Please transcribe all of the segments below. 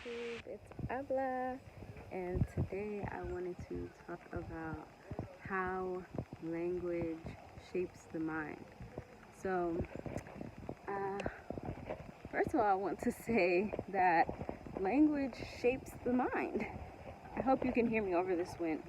YouTube, it's Abla, and today I wanted to talk about how language shapes the mind. So, uh, first of all, I want to say that language shapes the mind. I hope you can hear me over this wind.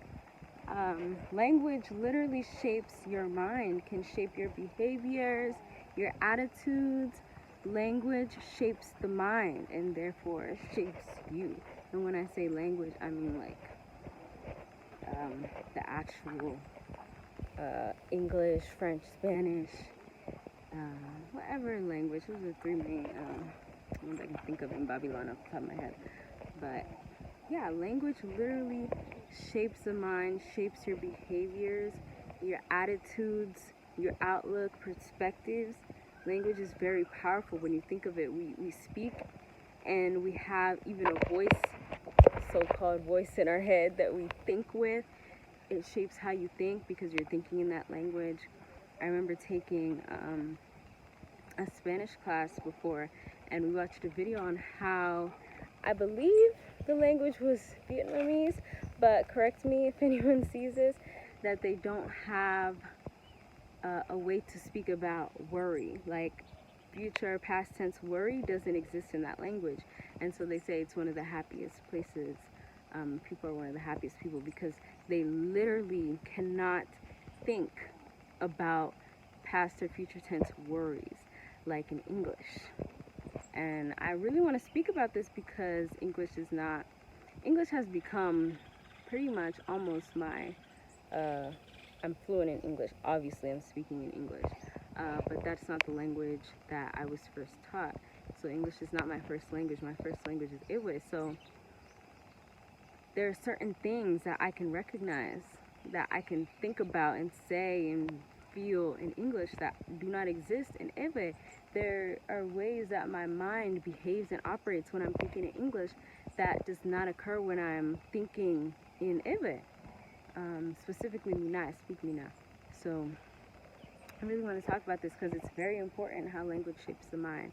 Language literally shapes your mind, can shape your behaviors, your attitudes. Language shapes the mind and therefore shapes you. And when I say language, I mean like the actual English, French, Spanish, whatever language. Those are the three main ones I can think of in Babylon off the top of my head. But yeah, language literally shapes the mind, shapes your behaviors, your attitudes, your outlook, perspectives. Language is very powerful when you think of it. We speak and we have even a voice, so-called voice in our head that we think with. It shapes how you think because you're thinking in that language. I remember taking a Spanish class before, and we watched a video on how, I believe the language was Vietnamese, but correct me if anyone sees this, that they don't have a way to speak about worry. Like future, past tense worry doesn't exist in that language. And so they say it's one of the happiest places. People are one of the happiest people because they literally cannot think about past or future tense worries like in English. And I really want to speak about this because English has become pretty much almost my, I'm fluent in English. Obviously, I'm speaking in English. But that's not the language that I was first taught. So English is not my first language. My first language is Iwe. So there are certain things that I can recognize, that I can think about and say and feel in English that do not exist in Iwe. There are ways that my mind behaves and operates when I'm thinking in English that does not occur when I'm thinking in Iwe. Specifically Mina, I speak Mina. So I really want to talk about this because it's very important how language shapes the mind.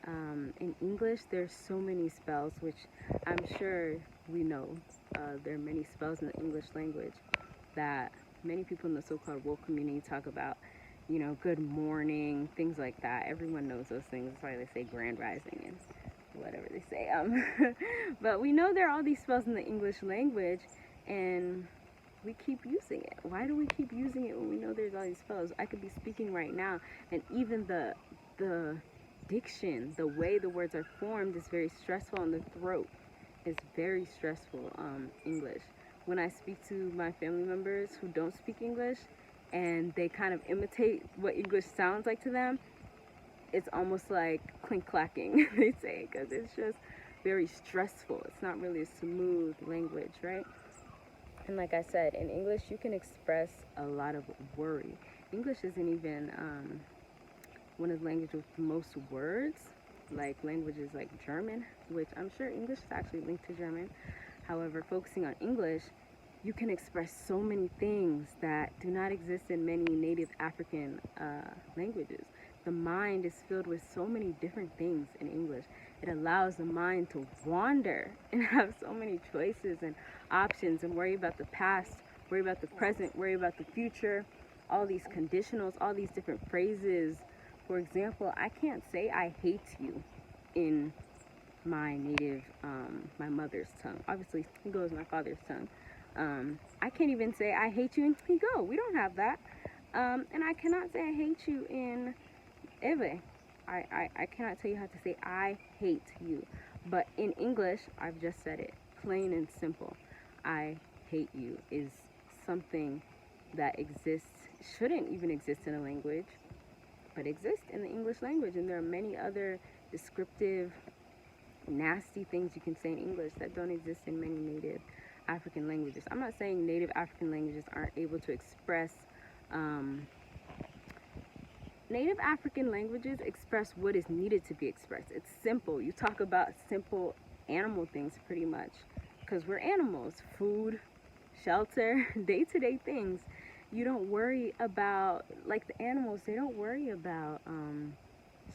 In English, there's so many spells, which I'm sure we know. There are many spells in the English language that many people in the so-called woke community talk about. You know, good morning, things like that. Everyone knows those things. That's why they say grand rising and whatever they say. But we know there are all these spells in the English language, and we keep using it. Why do we keep using it when we know there's all these spells? I could be speaking right now, and even the diction, the way the words are formed is very stressful, and the throat is very stressful. English. When I speak to my family members who don't speak English, and they kind of imitate what English sounds like to them, it's almost like clink-clacking, they say, because it's just very stressful. It's not really a smooth language, right? And like I said, in English, you can express a lot of worry. English isn't even one of the languages with the most words, like languages like German, which I'm sure English is actually linked to German. However, focusing on English, you can express so many things that do not exist in many native African languages. The mind is filled with so many different things in English. It allows the mind to wander and have so many choices and options and worry about the past, worry about the present, worry about the future, all these conditionals, all these different phrases. For example, I can't say I hate you in my native, my mother's tongue. Obviously, Higo is my father's tongue. I can't even say I hate you in Higo. We don't have that. And I cannot say I hate you in Ewe. I cannot tell you how to say I hate you. But in English, I've just said it. Plain and simple. I hate you is something that exists, shouldn't even exist in a language, but exists in the English language. And there are many other descriptive, nasty things you can say in English that don't exist in many native African languages. I'm not saying native African languages aren't able to express. Native African languages express what is needed to be expressed. It's simple. You talk about simple animal things pretty much because we're animals. Food, shelter, day-to-day things. You don't worry about, like the animals, they don't worry about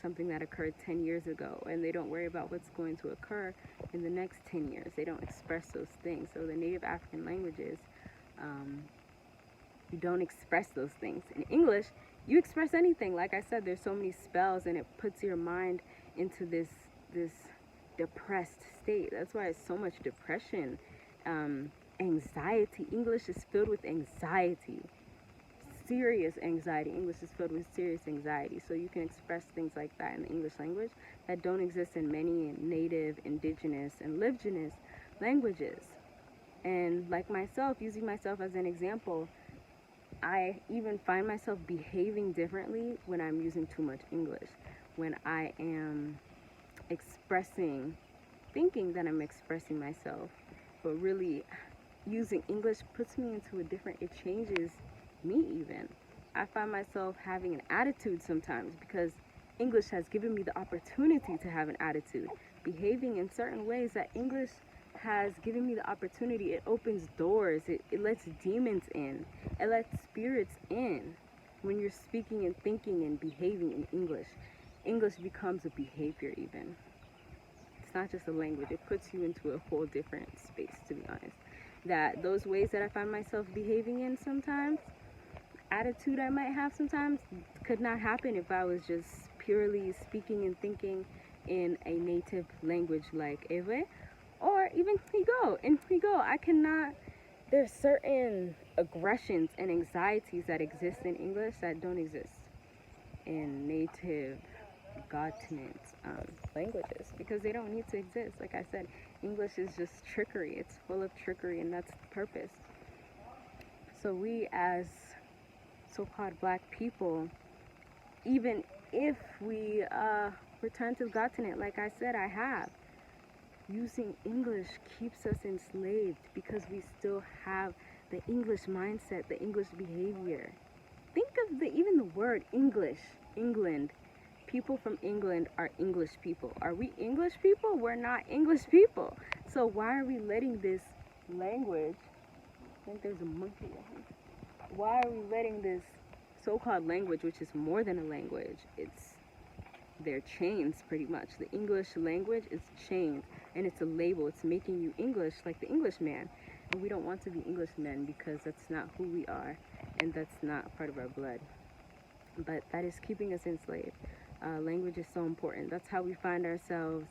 something that occurred 10 years ago, and they don't worry about what's going to occur in the next 10 years. They don't express those things. So the native African languages, you don't express those things. In English, you express anything. Like I said, there's so many spells, and it puts your mind into this depressed state. That's why it's so much depression, anxiety. English is filled with anxiety, serious anxiety. English is filled with serious anxiety. So you can express things like that in the English language that don't exist in many native, indigenous, and indigenous languages. And like myself, using myself as an example, I even find myself behaving differently when I'm using too much English. When I am thinking that I'm expressing myself, but really using English puts me into a different, it changes me even. I find myself having an attitude sometimes because English has given me the opportunity to have an attitude. Behaving in certain ways that English has given me the opportunity. It opens doors. It lets demons in. It lets spirits in. When you're speaking and thinking and behaving in English, English becomes a behavior even. It's not just a language. It puts you into a whole different space, to be honest. That those ways that I find myself behaving in sometimes, attitude I might have sometimes, could not happen if I was just purely speaking and thinking in a native language like Ewe or even Higo. In Higo, I cannot, there's certain aggressions and anxieties that exist in English that don't exist in native continent languages, because they don't need to exist. Like I said, English is just trickery. It's full of trickery, and that's the purpose. So we as so-called black people, even if we return to the continent, like I said, I have, using English keeps us enslaved because we still have the English mindset, the English behavior. Think of even the word English, England. People from England are English people. Are we English people? We're not English people. So why are we letting this language, I think there's a monkey here. Why are we letting this so-called language, which is more than a language, it's their chains pretty much. The English language is chains, and it's a label. It's making you English like the Englishman. And we don't want to be Englishmen because that's not who we are, and that's not part of our blood. But that is keeping us enslaved. Language is so important. That's how we find ourselves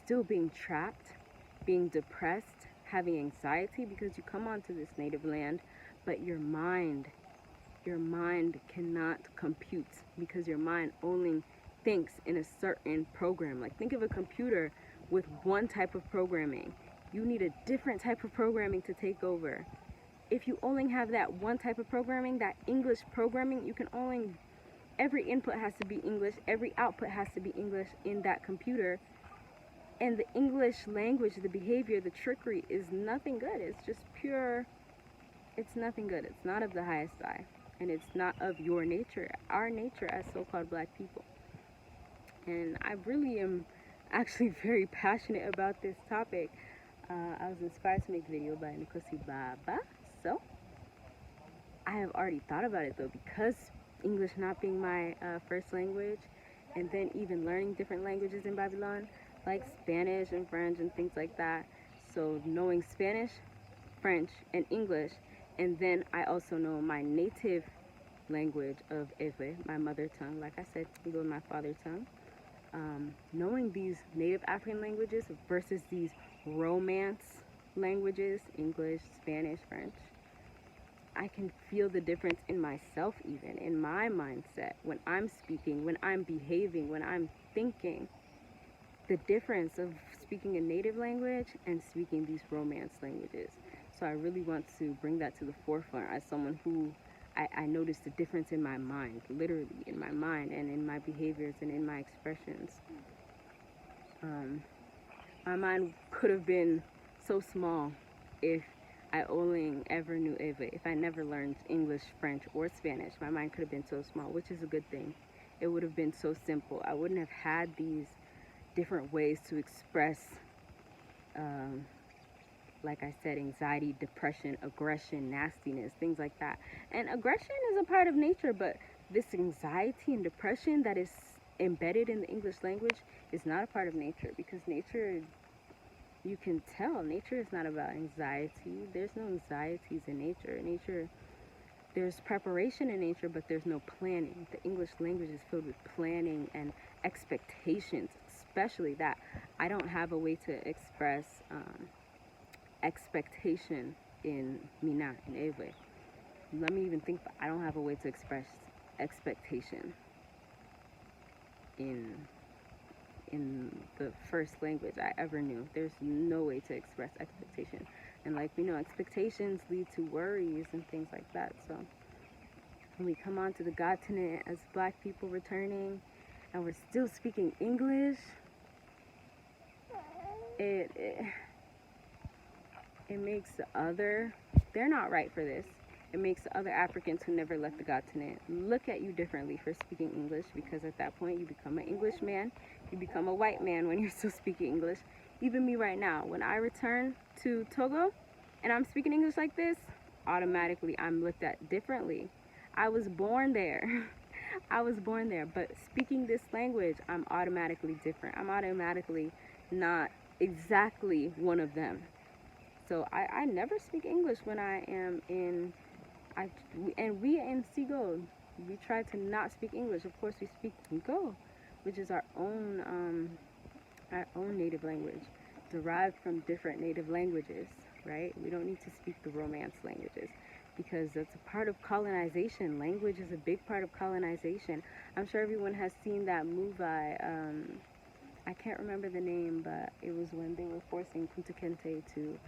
still being trapped, being depressed, having anxiety, because you come onto this native land, but your mind cannot compute, because your mind only thinks in a certain program. Like, think of a computer with one type of programming. You need a different type of programming to take over. If you only have that one type of programming, that English programming, you can only, every input has to be English, every output has to be English in that computer. And the English language, the behavior, the trickery is nothing good. It's just pure, it's nothing good. It's not of the highest eye. And it's not of your nature, our nature as so-called black people. And I really am actually very passionate about this topic. I was inspired to make a video by Nkosi Baba. So I have already thought about it though, because English not being my first language, and then even learning different languages in Babylon, like Spanish and French and things like that. So knowing Spanish, French, and English, and then I also know my native language of Ewe, my mother tongue. Like I said, Igbo, my father tongue. Knowing these native African languages versus these Romance languages, English, Spanish, French, I can feel the difference in myself, even in my mindset, when I'm speaking, when I'm behaving, when I'm thinking. The difference of speaking a native language and speaking these Romance languages. So I really want to bring that to the forefront as someone who I noticed the difference in my mind, literally in my mind and in my behaviors and in my expressions. My mind could have been so small if I only ever knew Ewe. If I never learned English, French, or Spanish, my mind could have been so small, which is a good thing. It would have been so simple. I wouldn't have had these different ways to express, like I said, anxiety, depression, aggression, nastiness, things like that. And aggression is a part of nature, but this anxiety and depression that is embedded in the English language is not a part of nature, because nature, you can tell, nature is not about anxiety. There's no anxieties in nature. There's preparation in nature, but there's no planning. The English language is filled with planning and expectations, especially that. I don't have a way to express expectation in Mina, in Ewe. Let me even think, I don't have a way to express expectation in the first language I ever knew. There's no way to express expectation. And like we know, expectations lead to worries and things like that. So when we come on to the continent as Black people returning and we're still speaking English, it makes the other, they're not right for this. It makes the other Africans who never left the continent look at you differently for speaking English, because at that point you become an Englishman. You become a white man when you're still speaking English. Even me right now, when I return to Togo and I'm speaking English like this, automatically I'm looked at differently. I was born there. I was born there, but speaking this language, I'm automatically different. I'm automatically not exactly one of them. So I never speak English when I am in, and we in Seagull, we try to not speak English. Of course, we speak Go, which is our own native language, derived from different native languages, right? We don't need to speak the Romance languages, because that's a part of colonization. Language is a big part of colonization. I'm sure everyone has seen that movie. I can't remember the name, but it was when they were forcing Kunta Kinte to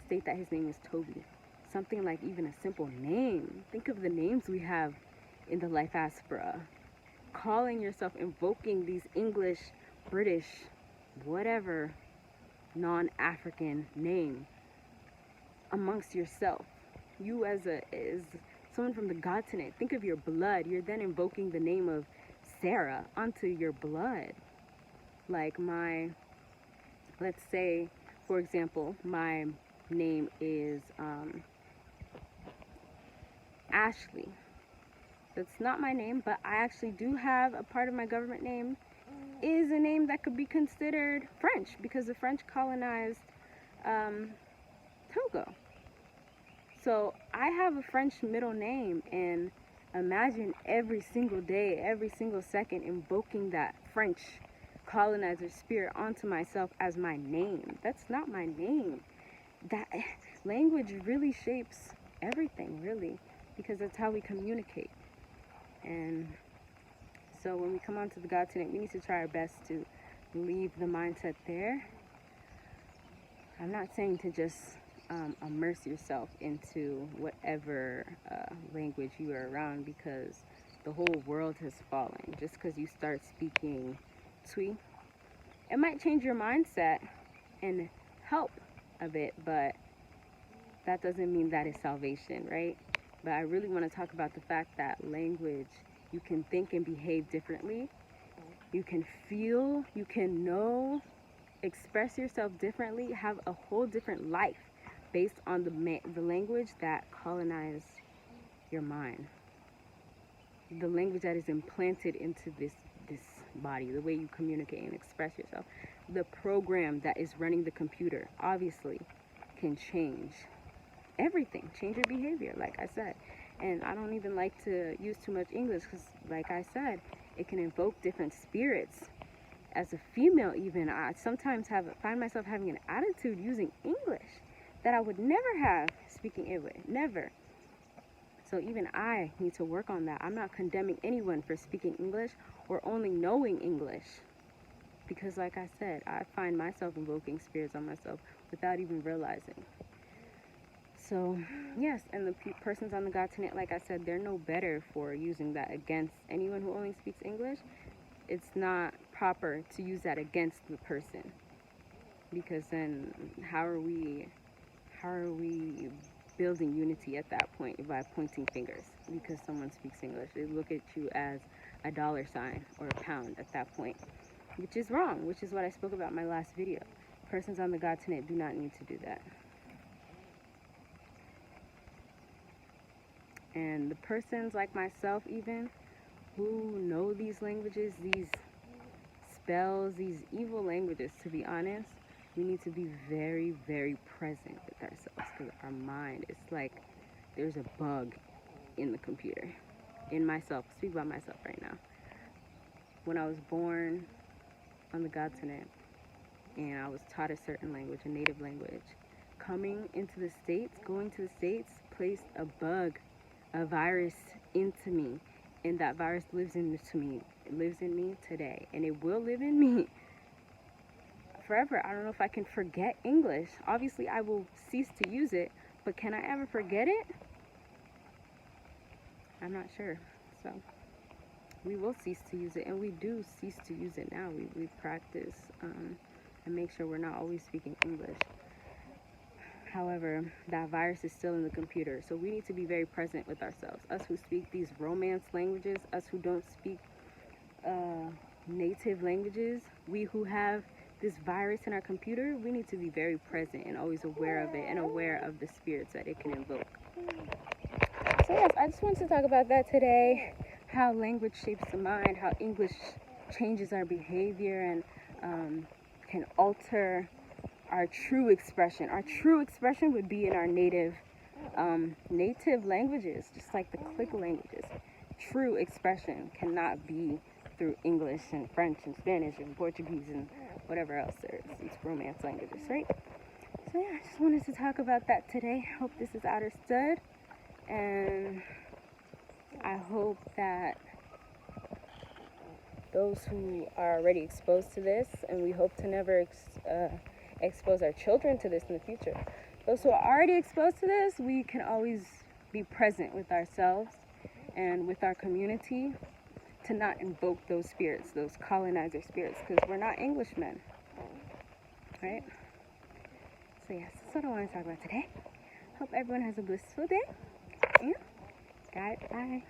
state that his name is Toby. Something like even a simple name. Think of the names we have in the life diaspora. Calling yourself, invoking these English, British, whatever non-African name amongst yourself. You as someone from the continent, think of your blood. You're then invoking the name of Sarah onto your blood. Like let's say, for example, my name is Ashley. That's not my name, but I actually do have a part of my government name is a name that could be considered French, because the French colonized Togo. So I have a French middle name, and imagine every single day, every single second invoking that French colonizer spirit onto myself as my name. That's not my name. That language really shapes everything, really, because that's how we communicate. And so when we come onto the continent, we need to try our best to leave the mindset there. I'm not saying to just immerse yourself into whatever language you are around, because the whole world has fallen. Just because you start speaking Twi, it might change your mindset and help a bit, but that doesn't mean that is salvation, right? But I really want to talk about the fact that language, you can think and behave differently. You can feel, you can know, express yourself differently, have a whole different life based on the language that colonized your mind. The language that is implanted into this body, the way you communicate and express yourself. The program that is running the computer, obviously, can change everything, change your behavior, like I said. And I don't even like to use too much English, because like I said, it can invoke different spirits. As a female even, I sometimes find myself having an attitude using English that I would never have speaking Ewe, never. So even I need to work on that. I'm not condemning anyone for speaking English or only knowing English, because like I said, I find myself invoking spirits on myself without even realizing. So, yes, and the persons on the continent, like I said, they're no better for using that against anyone who only speaks English. It's not proper to use that against the person, because then how are we building unity at that point? By pointing fingers because someone speaks English. They look at you as a dollar sign or a pound at that point, which is wrong, which is what I spoke about in my last video. Persons on the continent do not need to do that. And the persons like myself even who know these languages, these spells, these evil languages, to be honest, we need to be very, very present with ourselves, because our mind is like there's a bug in the computer. In myself, speak about myself right now. When I was born on the continent and I was taught a certain language, a native language, coming into the States, going to the States, placed a bug, a virus into me. And that virus lives in me. It lives in me today. And it will live in me forever. I don't know if I can forget English. Obviously, I will cease to use it. But can I ever forget it? I'm not sure. So we will cease to use it. And we do cease to use it now. We practice and make sure we're not always speaking English. However, that virus is still in the computer. So we need to be very present with ourselves. Us who speak these Romance languages, us who don't speak native languages, we who have this virus in our computer, we need to be very present and always aware of it and aware of the spirits that it can invoke. So yes, I just wanted to talk about that today, how language shapes the mind, how English changes our behavior and can alter our true expression. Our true expression would be in our native languages, just like the click languages. True expression cannot be through English and French and Spanish and Portuguese and whatever else there is, these Romance languages, right? So yeah, I just wanted to talk about that today. Hope this is understood, and I hope that those who are already exposed to this, and we hope to never expose our children to this in the future. Those who are already exposed to this, we can always be present with ourselves and with our community to not invoke those spirits, those colonizer spirits, because we're not Englishmen, right? So yes, that's what I want to talk about today. Hope everyone has a blissful day, and bye.